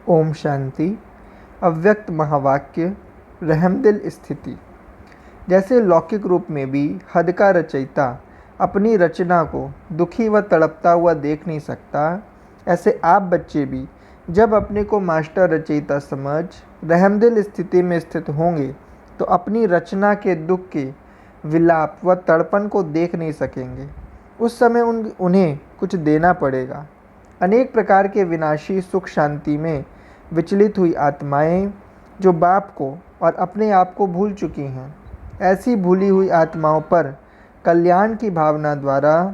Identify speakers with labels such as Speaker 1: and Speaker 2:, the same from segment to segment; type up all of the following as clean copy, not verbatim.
Speaker 1: ओम शांति। अव्यक्त महावाक्य रहमदिल स्थिति। जैसे लौकिक रूप में भी हद का रचयिता अपनी रचना को दुखी व तड़पता हुआ देख नहीं सकता, ऐसे आप बच्चे भी जब अपने को मास्टर रचयिता समझ रहमदिल स्थिति में स्थित होंगे तो अपनी रचना के दुख के विलाप व तड़पन को देख नहीं सकेंगे। उस समय उन्हें कुछ देना पड़ेगा। अनेक प्रकार के विनाशी सुख शांति में विचलित हुई आत्माएं जो बाप को और अपने आप को भूल चुकी हैं, ऐसी भूली हुई आत्माओं पर कल्याण की भावना द्वारा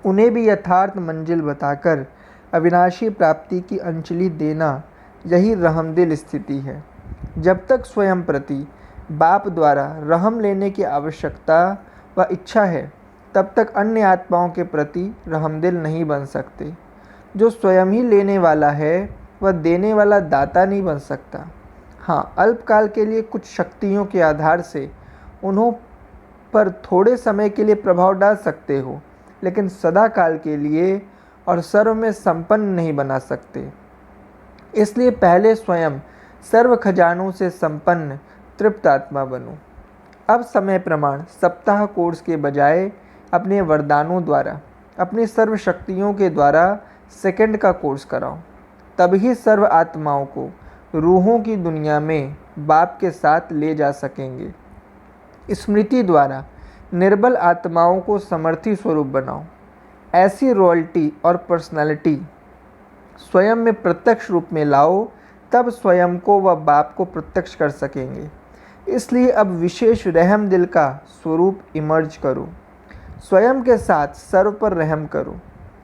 Speaker 1: उन्हें भी यथार्थ मंजिल बताकर अविनाशी प्राप्ति की अंजलि देना, यही रहमदिल स्थिति है। जब तक स्वयं प्रति बाप द्वारा रहम लेने की आवश्यकता व इच्छा है, तब तक अन्य आत्माओं के प्रति रहमदिल नहीं बन सकते। जो स्वयं ही लेने वाला है वह देने वाला दाता नहीं बन सकता। हाँ, अल्पकाल के लिए कुछ शक्तियों के आधार से उन्हों पर थोड़े समय के लिए प्रभाव डाल सकते हो, लेकिन सदा काल के लिए और सर्व में संपन्न नहीं बना सकते। इसलिए पहले स्वयं सर्व खजानों से संपन्न तृप्त आत्मा बनो। अब समय प्रमाण सप्ताह कोर्स के बजाय अपने वरदानों द्वारा, अपनी सर्व शक्तियों के द्वारा सेकंड का कोर्स कराओ। तभी सर्व आत्माओं को रूहों की दुनिया में बाप के साथ ले जा सकेंगे। स्मृति द्वारा निर्बल आत्माओं को समर्थी स्वरूप बनाओ। ऐसी रॉयल्टी और पर्सनालिटी स्वयं में प्रत्यक्ष रूप में लाओ, तब स्वयं को व बाप को प्रत्यक्ष कर सकेंगे। इसलिए अब विशेष रहम दिल का स्वरूप इमर्ज करो। स्वयं के साथ सर्व पर रहम करो।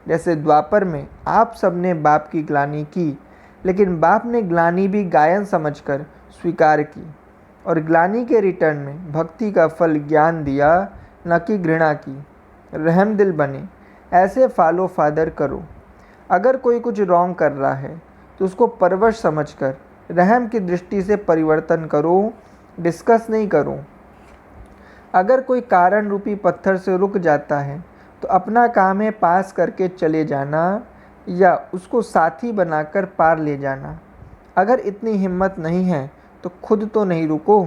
Speaker 1: जैसे द्वापर में आप सबने बाप की ग्लानि की, लेकिन बाप ने ग्लानि भी गायन समझकर स्वीकार की और ग्लानि के रिटर्न में भक्ति का फल ज्ञान दिया, न कि घृणा की। रहम दिल बने, ऐसे फॉलो फादर करो। अगर कोई कुछ रॉन्ग कर रहा है तो उसको परवश समझकर रहम की दृष्टि से परिवर्तन करो, डिस्कस नहीं करो। अगर कोई कारण रूपी पत्थर से रुक जाता है तो अपना काम है पास करके चले जाना या उसको साथी बनाकर पार ले जाना। अगर इतनी हिम्मत नहीं है तो खुद तो नहीं रुको,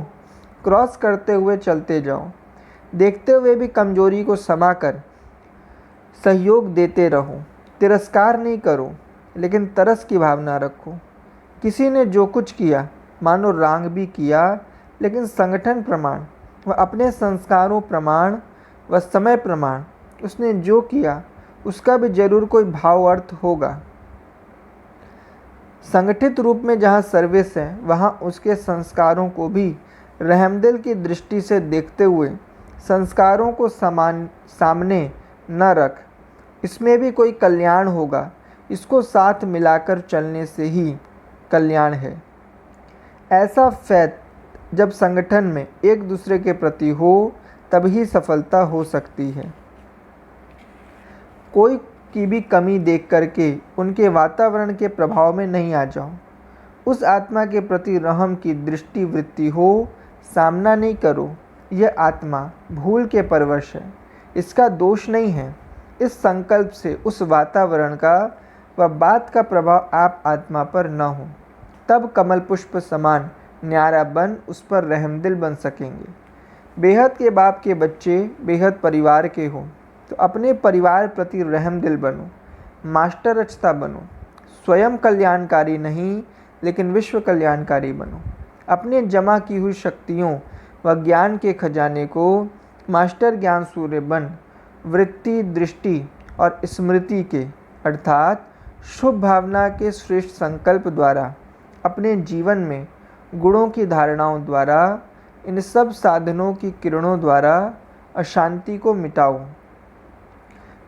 Speaker 1: क्रॉस करते हुए चलते जाओ। देखते हुए भी कमजोरी को समाकर सहयोग देते रहो। तिरस्कार नहीं करो, लेकिन तरस की भावना रखो। किसी ने जो कुछ किया मानो रांग भी किया, लेकिन संगठन प्रमाण व अपने संस्कारों प्रमाण व समय प्रमाण उसने जो किया उसका भी जरूर कोई भाव अर्थ होगा। संगठित रूप में जहाँ सर्विस है, वहाँ उसके संस्कारों को भी रहमदिल की दृष्टि से देखते हुए संस्कारों को सामने न रख। इसमें भी कोई कल्याण होगा। इसको साथ मिलाकर चलने से ही कल्याण है। ऐसा फैत जब संगठन में एक दूसरे के प्रति हो, तभी सफलता हो सकती है। कोई की भी कमी देख करके उनके वातावरण के प्रभाव में नहीं आ जाओ। उस आत्मा के प्रति रहम की दृष्टि वृत्ति हो, सामना नहीं करो। यह आत्मा भूल के परवश है, इसका दोष नहीं है। इस संकल्प से उस वातावरण का व बात का प्रभाव आप आत्मा पर न हो, तब कमल पुष्प समान न्यारा बन उस पर रहमदिल बन सकेंगे। बेहद के बाप के बच्चे बेहद परिवार के हो तो अपने परिवार प्रति रहमदिल बनो, मास्टर रचता बनो। स्वयं कल्याणकारी नहीं, लेकिन विश्व कल्याणकारी बनो। अपने जमा की हुई शक्तियों व ज्ञान के खजाने को मास्टर ज्ञान सूर्य बन वृत्ति, दृष्टि और स्मृति के अर्थात शुभ भावना के श्रेष्ठ संकल्प द्वारा अपने जीवन में गुणों की धारणाओं द्वारा, इन सब साधनों की किरणों द्वारा अशांति को मिटाओ।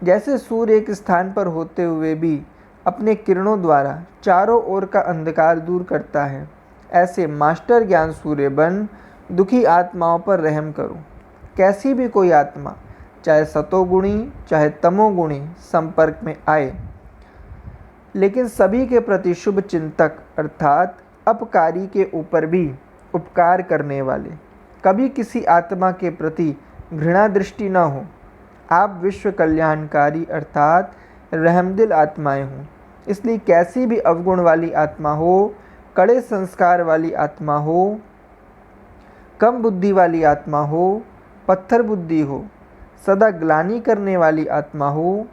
Speaker 1: जैसे सूर्य एक स्थान पर होते हुए भी अपने किरणों द्वारा चारों ओर का अंधकार दूर करता है, ऐसे मास्टर ज्ञान सूर्य बन दुखी आत्माओं पर रहम करो। कैसी भी कोई आत्मा, चाहे सतोगुणी चाहे तमोगुणी, संपर्क में आए, लेकिन सभी के प्रति शुभ चिंतक अर्थात अपकारी के ऊपर भी उपकार करने वाले, कभी किसी आत्मा के प्रति घृणा दृष्टि न हो। आप विश्व कल्याणकारी अर्थात रहमदिल आत्माएं हों। इसलिए कैसी भी अवगुण वाली आत्मा हो, कड़े संस्कार वाली आत्मा हो, कम बुद्धि वाली आत्मा हो, पत्थर बुद्धि हो, सदा ग्लानि करने वाली आत्मा हो,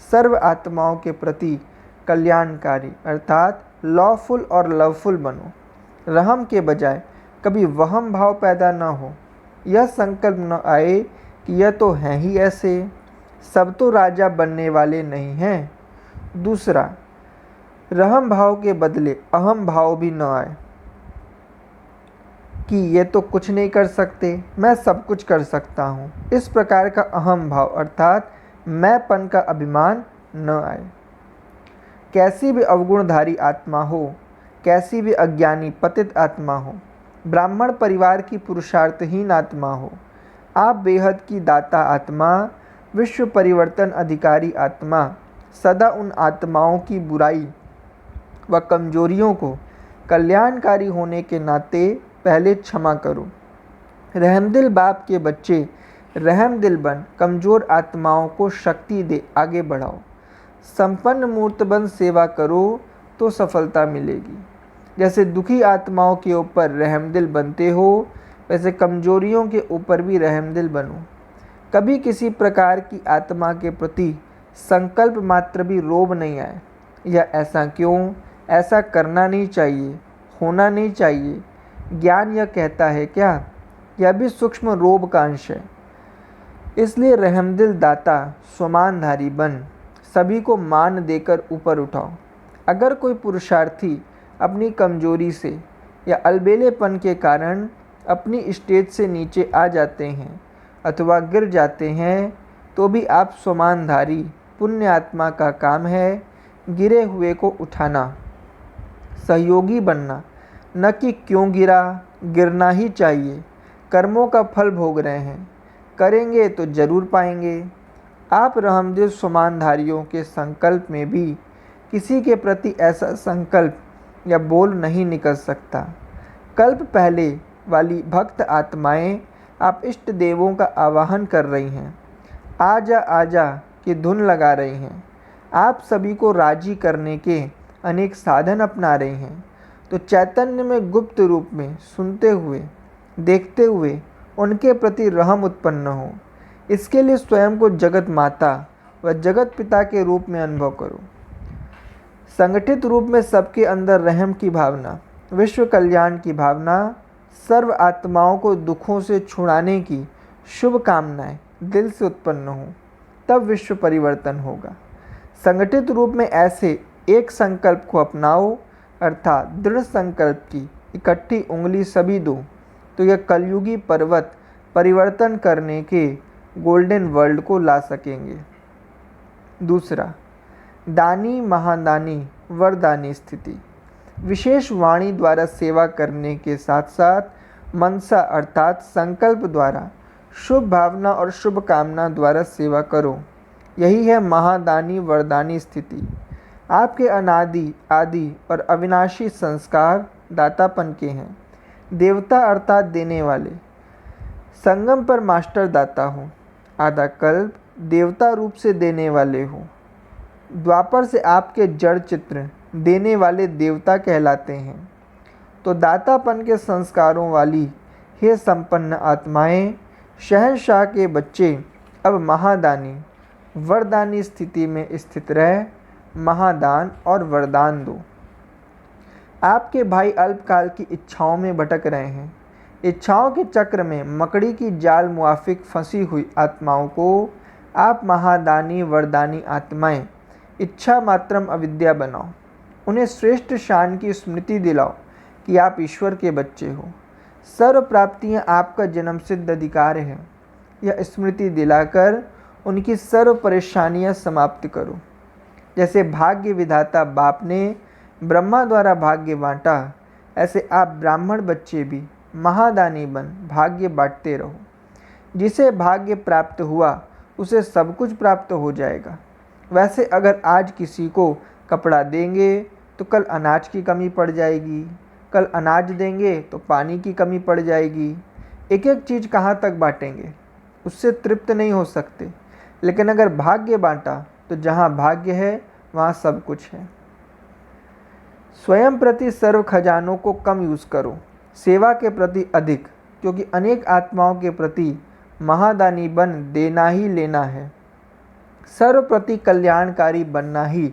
Speaker 1: सर्व आत्माओं के प्रति कल्याणकारी अर्थात लॉफुल और लवफुल बनो। रहम के बजाय कभी वहम भाव पैदा न हो। यह संकल्प न आए कि यह तो हैं ही ऐसे, सब तो राजा बनने वाले नहीं हैं। दूसरा, रहम भाव के बदले अहम भाव भी न आए कि ये तो कुछ नहीं कर सकते, मैं सब कुछ कर सकता हूँ। इस प्रकार का अहम भाव अर्थात मैंपन का अभिमान न आए। कैसी भी अवगुणधारी आत्मा हो, कैसी भी अज्ञानी पतित आत्मा हो, ब्राह्मण परिवार की पुरुषार्थहीन आत्मा हो, आप बेहद की दाता आत्मा, विश्व परिवर्तन अधिकारी आत्मा, सदा उन आत्माओं की बुराई व कमजोरियों को कल्याणकारी होने के नाते पहले क्षमा करो। रहमदिल बाप के बच्चे रहमदिल बन कमज़ोर आत्माओं को शक्ति दे आगे बढ़ाओ। संपन्न मूर्त बन सेवा करो तो सफलता मिलेगी। जैसे दुखी आत्माओं के ऊपर रहमदिल बनते हो, वैसे कमजोरियों के ऊपर भी रहमदिल बनो। कभी किसी प्रकार की आत्मा के प्रति संकल्प मात्र भी रोब नहीं आए, या ऐसा क्यों, ऐसा करना नहीं चाहिए, होना नहीं चाहिए। ज्ञान यह कहता है क्या? यह भी सूक्ष्म रोब का अंश है। इसलिए रहमदिल दाता स्वमानधारी बन सभी को मान देकर ऊपर उठाओ। अगर कोई पुरुषार्थी अपनी कमजोरी से या अलबेलेपन के कारण अपनी स्टेज से नीचे आ जाते हैं अथवा गिर जाते हैं, तो भी आप स्वमानधारी पुण्य आत्मा का काम है गिरे हुए को उठाना, सहयोगी बनना, न कि क्यों गिरा, गिरना ही चाहिए, कर्मों का फल भोग रहे हैं, करेंगे तो जरूर पाएंगे। आप रहमदिल स्वमानधारियों के संकल्प में भी किसी के प्रति ऐसा संकल्प या बोल नहीं निकल सकता। कल्प पहले वाली भक्त आत्माएं आप इष्ट देवों का आवाहन कर रही हैं, आजा आजा की धुन लगा रही हैं, आप सभी को राजी करने के अनेक साधन अपना रही हैं। तो चैतन्य में गुप्त रूप में सुनते हुए, देखते हुए उनके प्रति रहम उत्पन्न हो। इसके लिए स्वयं को जगत माता व जगत पिता के रूप में अनुभव करो। संगठित रूप में सबके अंदर रहम की भावना, विश्व कल्याण की भावना, सर्व आत्माओं को दुखों से छुड़ाने की शुभ कामनाएं दिल से उत्पन्न हो, तब विश्व परिवर्तन होगा। संगठित रूप में ऐसे एक संकल्प को अपनाओ, अर्थात दृढ़ संकल्प की इकट्ठी उंगली सभी दो, तो यह कलयुगी पर्वत परिवर्तन करने के गोल्डन वर्ल्ड को ला सकेंगे। दूसरा, दानी महादानी वरदानी स्थिति। विशेष वाणी द्वारा सेवा करने के साथ साथ मनसा अर्थात संकल्प द्वारा, शुभ भावना और शुभ कामना द्वारा सेवा करो। यही है महादानी वरदानी स्थिति। आपके अनादि आदि और अविनाशी संस्कार दातापन के हैं। देवता अर्थात देने वाले, संगम पर मास्टर दाता हो, आधा कल्प देवता रूप से देने वाले हो। द्वापर से आपके जड़ चित्र देने वाले देवता कहलाते हैं। तो दातापन के संस्कारों वाली हे संपन्न आत्माएं, शहंशाह के बच्चे अब महादानी वरदानी स्थिति में स्थित रह महादान और वरदान दो। आपके भाई अल्पकाल की इच्छाओं में भटक रहे हैं। इच्छाओं के चक्र में मकड़ी की जाल मुआफिक फंसी हुई आत्माओं को आप महादानी वरदानी आत्माएं इच्छा मात्रम अविद्या बनाओ। उन्हें श्रेष्ठ शान की स्मृति दिलाओ कि आप ईश्वर के बच्चे हो। सर्व प्राप्तियाँ आपका जन्म सिद्ध अधिकार है। यह स्मृति दिलाकर उनकी सर्व परेशानियाँ समाप्त करो। जैसे भाग्य विधाता बाप ने ब्रह्मा द्वारा भाग्य बांटा, ऐसे आप ब्राह्मण बच्चे भी महादानी बन भाग्य बांटते रहो। जिसे भाग्य प्राप्त हुआ उसे सब कुछ प्राप्त हो जाएगा। वैसे अगर आज किसी को कपड़ा देंगे तो कल अनाज की कमी पड़ जाएगी, कल अनाज देंगे तो पानी की कमी पड़ जाएगी। एक एक चीज़ कहाँ तक बांटेंगे, उससे तृप्त नहीं हो सकते। लेकिन अगर भाग्य बांटा तो जहाँ भाग्य है वहाँ सब कुछ है। स्वयं प्रति सर्व खजानों को कम यूज़ करो, सेवा के प्रति अधिक, क्योंकि अनेक आत्माओं के प्रति महादानी बन देना ही लेना है। सर्व प्रति कल्याणकारी बनना ही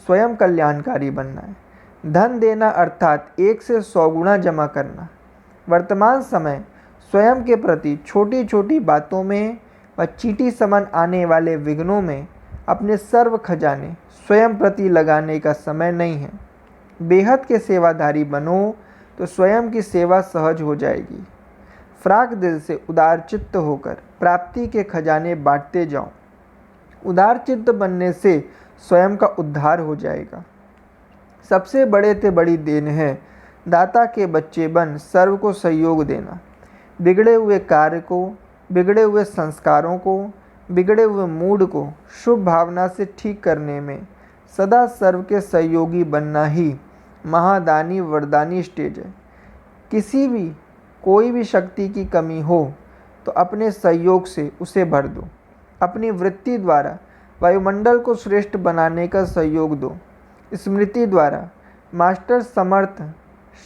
Speaker 1: स्वयं कल्याणकारी बनना है। धन देना अर्थात 1 से 100 गुना जमा करना। वर्तमान समय स्वयं के प्रति छोटी छोटी बातों में व चींटी समान आने वाले विघ्नों में अपने सर्व खजाने स्वयं प्रति लगाने का समय नहीं है। बेहद के सेवाधारी बनो तो स्वयं की सेवा सहज हो जाएगी। फ्राक दिल से उदार चित्त होकर प्राप्ति के खजाने बांटते जाओ। उदार चित्त बनने से स्वयं का उद्धार हो जाएगा। सबसे बड़े ते बड़ी देन है दाता के बच्चे बन सर्व को सहयोग देना। बिगड़े हुए कार्य को, बिगड़े हुए संस्कारों को, बिगड़े हुए मूड को शुभ भावना से ठीक करने में सदा सर्व के सहयोगी बनना ही महादानी वरदानी स्टेज है। कोई भी शक्ति की कमी हो तो अपने सहयोग से उसे भर दो। अपनी वृत्ति द्वारा वायुमंडल को श्रेष्ठ बनाने का सहयोग दो। स्मृति द्वारा मास्टर समर्थ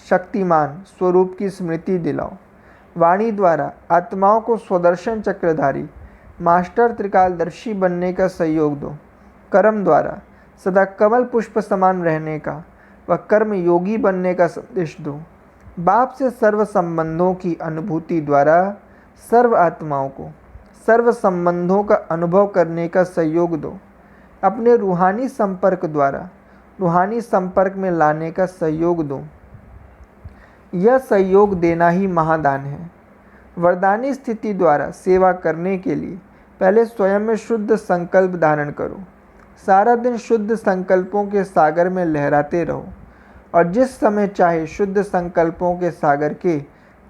Speaker 1: शक्तिमान स्वरूप की स्मृति दिलाओ। वाणी द्वारा आत्माओं को स्वदर्शन चक्रधारी मास्टर त्रिकालदर्शी बनने का सहयोग दो। कर्म द्वारा सदा कमल पुष्प समान रहने का व कर्म योगी बनने का संदेश दो। बाप से सर्व संबंधों की अनुभूति द्वारा सर्व आत्माओं को सर्व संबंधों का अनुभव करने का सहयोग दो। अपने रूहानी संपर्क द्वारा रूहानी संपर्क में लाने का सहयोग दो। यह सहयोग देना ही महादान है। वरदानी स्थिति द्वारा सेवा करने के लिए पहले स्वयं में शुद्ध संकल्प धारण करो। सारा दिन शुद्ध संकल्पों के सागर में लहराते रहो और जिस समय चाहे शुद्ध संकल्पों के सागर के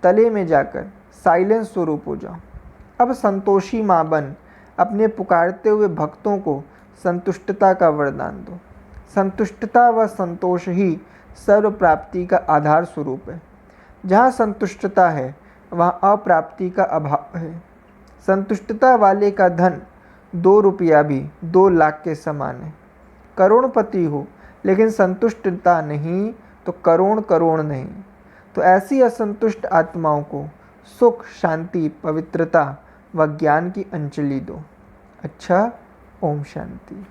Speaker 1: तले में जाकर साइलेंस स्वरूप हो जाओ। अब संतोषी माँ बन अपने पुकारते हुए भक्तों को संतुष्टता का वरदान दो। संतुष्टता व संतोष ही सर्व प्राप्ति का आधार स्वरूप है। जहाँ संतुष्टता है वहाँ अप्राप्ति का अभाव है। संतुष्टता वाले का धन 2 रुपया भी 2 लाख के समान है। करोड़पति हो लेकिन संतुष्टता नहीं तो करोड़ नहीं। तो ऐसी असंतुष्ट आत्माओं को सुख, शांति, पवित्रता व ज्ञान की अंजलि दो। अच्छा, ओम शांति।